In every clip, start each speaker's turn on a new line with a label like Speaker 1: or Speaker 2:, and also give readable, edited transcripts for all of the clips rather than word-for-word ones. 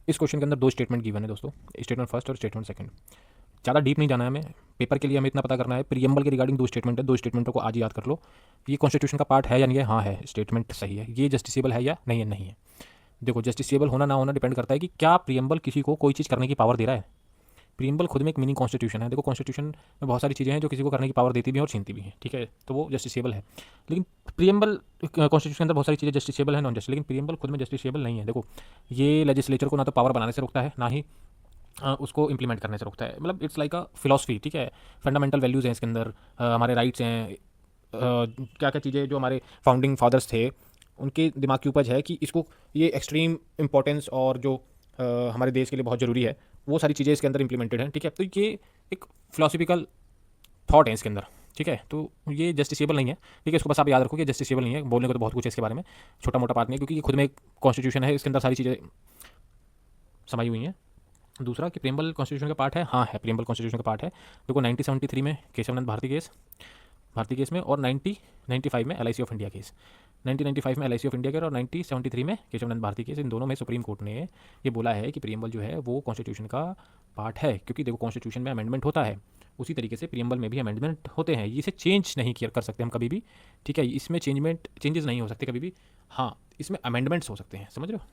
Speaker 1: इस क्वेश्चन के अंदर दो स्टेटमेंट गिवन है दोस्तों, स्टेटमेंट फर्स्ट और स्टेटमेंट सेकंड। ज़्यादा डीप नहीं जाना है हमें, पेपर के लिए हमें इतना पता करना है, प्रीएम्बल के रिगार्डिंग दो स्टेटमेंट है, दो स्टेटमेंटों को आज याद कर लो। ये कॉन्स्टिट्यूशन का पार्ट है या नहीं है? हाँ है, स्टेटमेंट सही है। ये जस्टिसेबल है या नहीं है? नहीं है। देखो, जस्टिसेबल होना ना होना डिपेंड करता है कि क्या प्रीएम्बल किसी को कोई चीज़ करने की पावर दे रहा है। प्रीएम्बल खुद में एक मिनी कॉन्स्टिट्यूशन है। देखो, कॉन्स्टिट्यूशन में बहुत सारी चीज़ें हैं जो किसी को करने की पावर देती भी हैं और छीनती भी हैं, ठीक है, तो वो जस्टिसेबल है। लेकिन प्रीएम्बल कॉन्स्टिट्यूशन के अंदर बहुत सारी चीज़ें जस्टिसेबल है, नॉन जस्ट, लेकिन प्रीएम्बल खुद में जस्टिसेबल नहीं है। देखो, ये लेजिस्लेचर को ना तो पावर बनाने से रोकता है, ना ही उसको इंप्लीमेंट करने से रोकता है। मतलब इट्स लाइक अ फिलॉसफी, ठीक है। फंडामेंटल वैल्यूज़ हैं इसके अंदर, हमारे राइट्स हैं, क्या क्या चीज़ें जो हमारे फाउंडिंग फादर्स थे उनके दिमाग की उपज है कि इसको, ये एक्सट्रीम इंपॉर्टेंस और जो हमारे देश के लिए बहुत ज़रूरी है, वो सारी चीज़ें इसके अंदर इंप्लीमेंटेड हैं, ठीक है। तो ये एक फिलोसफिकल थॉट है इसके अंदर, ठीक है। तो ये जस्टिसेबल नहीं है, ठीक है, इसको बस आप याद रखो कि जस्टिसेबल नहीं है। बोलने को तो बहुत कुछ है इसके बारे में, छोटा मोटा बात नहीं है, क्योंकि ये खुद में एक कॉन्स्टिट्यूशन है, इसके अंदर सारी चीज़ें समाई हुई हैं। दूसरा कि प्रीएम्बल कॉन्स्टिट्यूशन का पार्ट है, हाँ है, प्रीएम्बल कॉन्स्टिट्यूशन का पार्ट है। देखो 1973 में केशवनंद भारती केस में, और 1995 में एलआईसी ऑफ इंडिया केस। 1995 में एलआईसी ऑफ इंडिया केस और 1973 में केशवनंद भारती केस, इन दोनों में सुप्रीम कोर्ट ने ये बोला है कि प्रीएम्बल जो है वो कॉन्स्टिट्यूशन का पार्ट है। क्योंकि देखो, कॉन्स्टिट्यूशन में अमेंडमेंट होता है, उसी तरीके से प्रीएम्बल में भी अमेंडमेंट होते हैं। इसे चेंज नहीं कर सकते हम कभी भी, ठीक है। इसमें चेंजेस नहीं हो सकते कभी भी। हाँ, इसमें अमेंडमेंट्स हो सकते हैं, समझ रहे हो।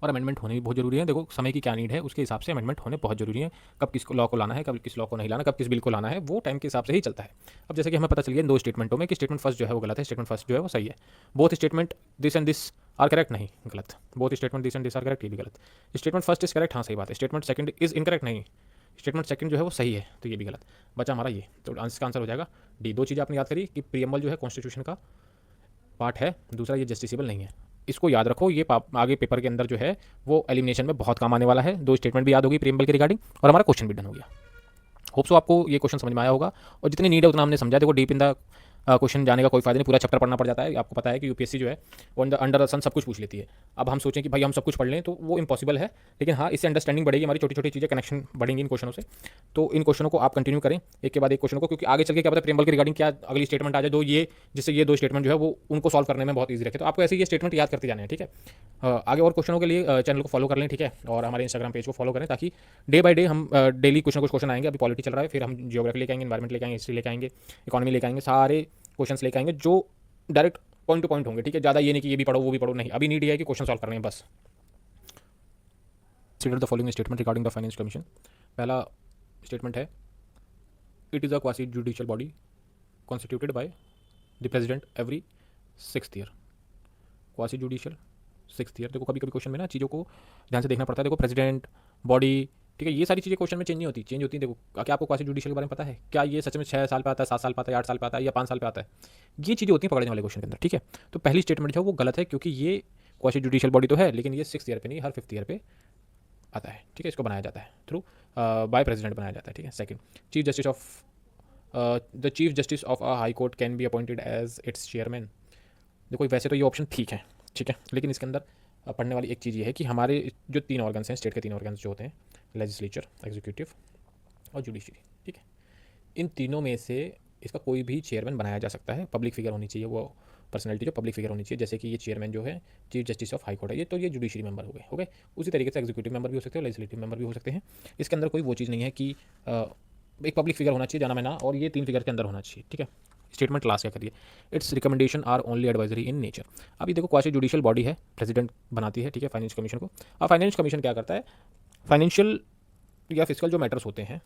Speaker 1: और अमेंडमेंट होने भी बहुत जरूरी है। देखो, समय की क्या नीड है, उसके हिसाब से अमेंडमेंट होने बहुत जरूरी है। कब किस लॉ को लाना है, कब किस लॉ को नहीं लाना, कब किस बिल को लाना है, वो टाइम के हिसाब से ही चलता है। अब जैसे कि हमें पता चल गया इन दो स्टेटमेंटों में कि स्टेटमेंट फर्स्ट जो है वो गलत है, स्टेटमेंट फर्स्ट जो है वो सही है। Both statement this and this are correct, नहीं गलत। Both statement this and this are correct, ये भी गलत। स्टेटमेंट फर्स्ट इज करेक्ट, हाँ सही बात है। स्टेटमेंट सेकंड इज इनकरेक्ट, नहीं, स्टेटमेंट सेकंड जो है वो सही है, तो ये भी गलत। बचा हमारा ये, तो इसका आंसर हो जाएगा डी। दो चीज़ें आपने याद करी कि प्रीएम्बल जो है कॉन्स्टिट्यूशन का पार्ट है, दूसरा ये जस्टिसेबल नहीं है। इसको याद रखो, ये आगे पेपर के अंदर जो है वो एलिमिनेशन में बहुत काम आने वाला है। दो स्टेटमेंट भी याद होगी प्रीएम्बल के रिगार्डिंग, और हमारा क्वेश्चन भी डन हो गया। होप सो आपको ये क्वेश्चन समझ में आया होगा, और जितनी नीड है उतना हमने समझा। देखो, डीप इन द क्वेश्चन जाने का कोई फायदा नहीं, पूरा चैप्टर पढ़ना पड़ जाता है। आपको पता है कि यूपीएससी जो है वो अंडर द सन सब कुछ पूछ लेती है। अब हम सोचें कि भाई हम सब कुछ पढ़ लें तो वो इम्पॉसिबल है, लेकिन हाँ, इससे अंडरस्टैंडिंग बढ़ेगी, हमारी छोटी छोटी चीज़ें कनेक्शन बढ़ेंगी इन क्वेश्चनों से। तो इन क्वेश्चनों को आप कंटिन्यू करें एक के बाद एक क्वेश्चन को, क्योंकि आगे चल के क्या पता प्रीएम्बल के रिगार्डिंग क्या अगली स्टेटमेंट आ जाए, दो ये जिससे ये दो स्टेटमेंट जो है वो उनको सॉल्व करने में बहुत ईजी रखे। तो आपको ऐसे ये स्टेटमेंट याद करते जाने हैं, ठीक है। आगे और क्वेश्चनों के लिए चैनल को फॉलो कर लें, ठीक है, और हमारे इंस्टाग्राम पेज को फॉलो करें, ताकि डे बाय डे हम डेली कुछ ना कुछ क्वेश्चन आएंगे। अभी पॉलिटी चल रहा है, फिर हम जियोग्राफी लेके आएंगे, इन्वायरमेंट लेके आएंगे, हिस्ट्री लेके आएंगे, इकोनॉमी लेके आएंगे, सारे क्वेश्चंस लेके आएंगे जो डायरेक्ट पॉइंट टू पॉइंट होंगे, ठीक है। ज़्यादा ये नहीं कि ये भी पढ़ो वो भी पढ़ो, नहीं, अभी नीड ये है कि क्वेश्चन सॉल्व करने हैं बस। Consider the following statement regarding the finance commission. पहला स्टेटमेंट है, it is a quasi judicial body constituted by the president every 6th year. Quasi judicial 6th year. देखो, कभी कभी क्वेश्चन में ना चीज़ों को ध्यान से देखना पड़ता है। देखो, प्रेसिडेंट, बॉडी, ठीक है, ये सारी चीज़ें क्वेश्चन में चेंज नहीं होती, चेंज होती है। देखो, क्या आपको क्वासी जुडिशियल के बारे में पता है? क्या ये सच में 6 साल पे आता है, 7 साल पे आता है, 8 साल पे आता है, या 5 साल पे आता है? ये चीज़ें होती हैं पकड़ने वाले क्वेश्चन के अंदर, ठीक है। तो पहली स्टेटमेंट जो है वो गलत है, क्योंकि ये क्वासी जुडिशियल बॉडी तो है, लेकिन ये 6th ईयर पे नहीं, हर 5th ईयर पे आता है, ठीक है। इसको बनाया जाता है थ्रू बाय प्रेसिडेंट बनाया जाता है, ठीक है। Second, chief justice of the chief justice of a high court can be appointed as its chairman. देखो, वैसे तो ये ऑप्शन ठीक है, ठीक है, लेकिन इसके अंदर पढ़ने वाली एक चीज़ ये है कि हमारे जो 3 ऑर्गन्स हैं, स्टेट के 3 ऑर्गन्स जो होते हैं, लेजिस्लेचर, एग्जीक्यूटिव और जुडिशरी, ठीक है, इन तीनों में से इसका कोई भी चेयरमैन बनाया जा सकता है। पब्लिक फिगर होनी चाहिए, वो पर्सनैलिटी जो पब्लिक फिगर होनी चाहिए। जैसे कि ये चेयरमैन जो है chief justice of high court है, ये तो ये जुडिशरी मेंबर हो गए। उसी तरीके से एग्जीक्यूटिव मेंबर भी हो सकते हैं, लेजिस्लेटिव मेंबर भी हो सकते हैं। इसके अंदर कोई वो चीज़ नहीं है कि एक पब्लिक फिगर होना चाहिए, जाना मैना, और ये 3 फिगर के अंदर होना चाहिए, ठीक है। स्टेटमेंट लास्ट क्या करिए, its recommendation are only advisory in nature. अभी देखो, क्वासी जुडिशियल बॉडी है, प्रेसिडेंट बनाती है, ठीक है, फाइनेंस कमीशन को। अब फाइनेंस कमीशन क्या करता है, फाइनेंशियल या फिजिकल जो मैटर्स होते हैं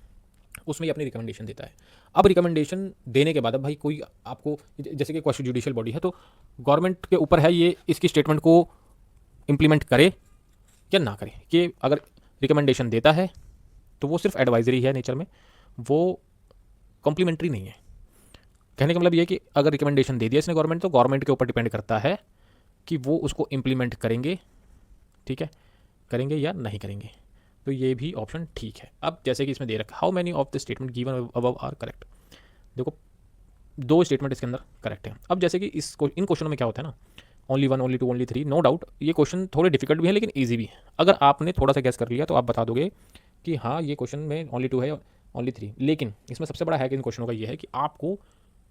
Speaker 1: उसमें ये अपनी रिकमेंडेशन देता है। अब रिकमेंडेशन देने के बाद अब भाई कोई आपको, जैसे कि क्वासी जुडिशियल बॉडी है, तो गवर्नमेंट के ऊपर है ये इसकी स्टेटमेंट को इम्प्लीमेंट करे या ना करे। कि अगर रिकमेंडेशन देता है तो वो सिर्फ एडवाइजरी है नेचर में, वो कॉम्प्लीमेंट्री नहीं है। कहने का मतलब ये कि अगर रिकमेंडेशन दे दिया इसने गवर्नमेंट, तो गवर्नमेंट के ऊपर डिपेंड करता है कि वो उसको इम्प्लीमेंट करेंगे, ठीक है, करेंगे या नहीं करेंगे। तो ये भी ऑप्शन ठीक है। अब जैसे कि इसमें दे रखा, how many of the statement given above are correct. देखो, 2 स्टेटमेंट इसके अंदर करेक्ट है। अब जैसे कि इन क्वेश्चनों में क्या होता है ना, only 1, only 2, only 3, no doubt ये क्वेश्चन थोड़े डिफिकल्ट भी है लेकिन ईजी भी है। अगर आपने थोड़ा सा गैस कर लिया तो आप बता दोगे कि हाँ, ये क्वेश्चन में ओनली 2 है, ओनली 3। लेकिन इसमें सबसे बड़ा है कि इन क्वेश्चनों का ये है कि आपको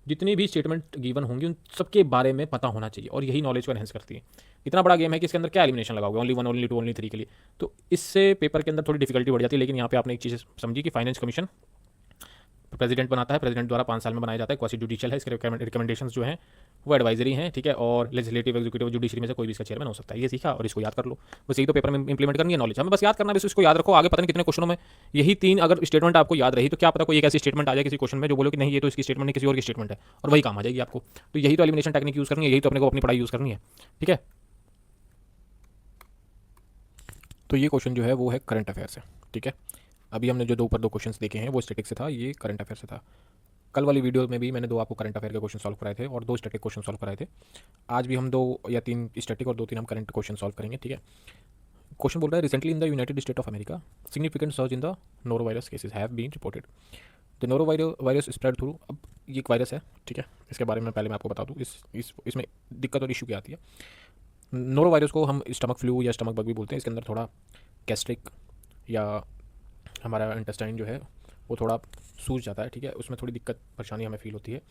Speaker 1: जितनी भी स्टेटमेंट गिवन होंगी उन सबके बारे में पता होना चाहिए, और यही नॉलेज को एनहेंस करती है। इतना बड़ा गेम है कि इसके अंदर क्या एलिमिनेशन लगाओगे, only one, only two, only three के लिए, तो इससे पेपर के अंदर थोड़ी डिफिकल्टी बढ़ जाती है। लेकिन यहाँ पे आपने एक चीज़ समझी कि फाइनेंस कमीशन प्रेसिडेंट बनाता है, प्रेसिडेंट द्वारा 5 साल में बनाया जाता है, क्वासी जुडिशियल है, इसके रिकमेंडेशंस जो हैं वो एडवाइजरी हैं, ठीक है, और लेजिस्लेटिव, एग्जीक्यूटिव, जुडिशरी में से कोई भी इसका चेयरमैन हो सकता है। ये सीखा और इसको याद कर लो, बस यही तो पेपर में इंप्लीमेंट करनी है नॉलेज, हमें बस याद करना है, बस इसको याद रखो। आगे पता नहीं कितने क्वेश्चनों में यही 3 अगर स्टेटमेंट आपको याद रही तो क्या पता कोई एक ऐसी स्टेटमेंट आ जाए किसी क्वेश्चन में जो बोलो कि नहीं ये तो इसकी स्टेटमेंट नहीं किसी और की स्टेटमेंट है, और वही काम आ जाएगी आपको। तो यही तो एलिमिनेशन टेक्निक यूज़ करनी है, यही तो अपने को अपनी पढ़ाई यूज़ करनी है, ठीक है। तो ये क्वेश्चन जो है वो है करंट अफेयर से, ठीक है। अभी हमने जो दो क्वेश्चन देखे हैं वो स्टैटिक से था, ये करंट अफेयर से था। कल वाली वीडियो में भी मैंने 2 आपको करंट अफेयर के क्वेश्चन सॉल्व कराए थे और 2 स्टैटिक क्वेश्चन सॉल्व कराए थे। आज भी हम 2 या 3 स्टैटिक और 2-3 हम करंट क्वेश्चन सॉल्व करेंगे, ठीक है। क्वेश्चन बोल रहा है recently in the United State of America significant surge in the norovirus cases have been reported. The norovirus spread through, अब ये एक वायरस है, ठीक है, इसके बारे में पहले मैं आपको बता दूँ इसमें दिक्कत और इशू क्या आती है। नोरो वायरस को हम स्टमक फ्लू या स्टमक बग भी बोलते हैं। इसके अंदर थोड़ा गैस्ट्रिक या हमारा इंटेस्टाइन जो है वो थोड़ा सूज जाता है, ठीक है, उसमें थोड़ी दिक्कत परेशानी हमें फील होती है,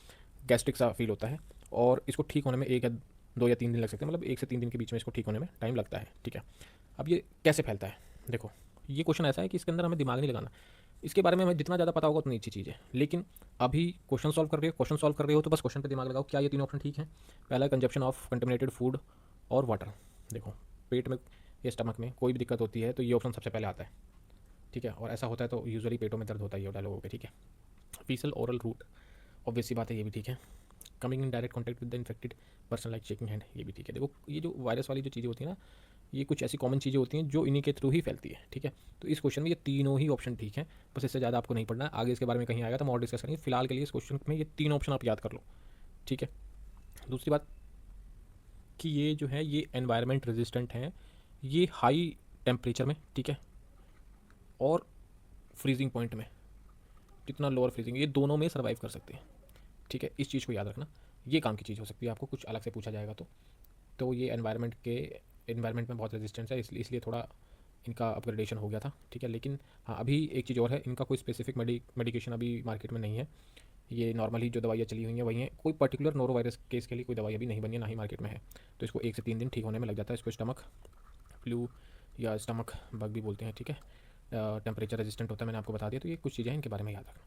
Speaker 1: गैस्ट्रिक सा फील होता है, और इसको ठीक होने में 1 या 2 या 3 दिन लग सकते हैं, मतलब 1 से 3 दिन के बीच में इसको ठीक होने में टाइम लगता है, ठीक है। अब ये कैसे फैलता है, देखो ये क्वेश्चन ऐसा है कि इसके अंदर हमें दिमाग नहीं लगाना, इसके बारे में हमें जितना ज़्यादा पता होगा उतनी अच्छी चीज़ है। लेकिन अभी क्वेश्चन सॉल्व कर रहे हो तो बस क्वेश्चन पे दिमाग लगाओ, क्या ये 3 ऑप्शन ठीक है। पहला है कंजप्शन ऑफ कंटेमिनेटेड फूड और वाटर। देखो पेट में या स्टमक में कोई भी दिक्कत होती है तो ये ऑप्शन सबसे पहले आता है, ठीक है, और ऐसा होता है तो यूजुअली पेटों में दर्द होता ही होता है लोगों के, ठीक है। फीसल ओरल रूट, ऑब्वियस सी बात है, ये भी ठीक है। Coming in direct contact with the infected person like shaking hand, ये भी ठीक है। देखो ये जो वायरस वाली जो चीज़ें होती है ना, ये कुछ ऐसी कॉमन चीज़ें होती हैं जो इन्हीं के थ्रू ही फैलती है, ठीक है। तो इस क्वेश्चन में ये तीनों ही ऑप्शन ठीक है, बस इससे ज़्यादा आपको नहीं पढ़ना है, आगे इसके बारे में कहीं आएगा तो हम और डिस्कस करेंगे। फिलहाल के लिए इस क्वेश्चन में ये 3 ऑप्शन आप याद कर लो, ठीक है। दूसरी बात कि ये जो है ये एनवायरनमेंट रेजिस्टेंट हैं, ये हाई टेम्परेचर में, ठीक है, और फ्रीजिंग पॉइंट में, जितना लोअर फ्रीजिंग, ये दोनों में सर्वाइव कर सकते हैं, ठीक है। इस चीज़ को याद रखना, ये काम की चीज़ हो सकती है, आपको कुछ अलग से पूछा जाएगा तो ये एनवायरनमेंट में बहुत रेजिस्टेंस है, इसलिए थोड़ा इनका अपग्रेडेशन हो गया था, ठीक है। लेकिन हाँ अभी एक चीज़ और है, इनका कोई स्पेसिफिक मेडिकेशन अभी मार्केट में नहीं है, ये नॉर्मली जो दवाइयाँ चली हुई हैं वही हैं, कोई पर्टिकुलर नोरो वायरस केस के लिए कोई दवाई अभी नहीं बनी है, ना ही मार्केट में है। तो इसको 1 से 3 दिन ठीक होने में लग जाता है। इसको स्टमक फ्लू या स्टमक बग भी बोलते हैं, ठीक है। टेम्परेचर रेजिस्टेंट होता है, मैंने आपको बता दिया। तो ये कुछ चीज़ें हैं, इनके बारे में याद रखना।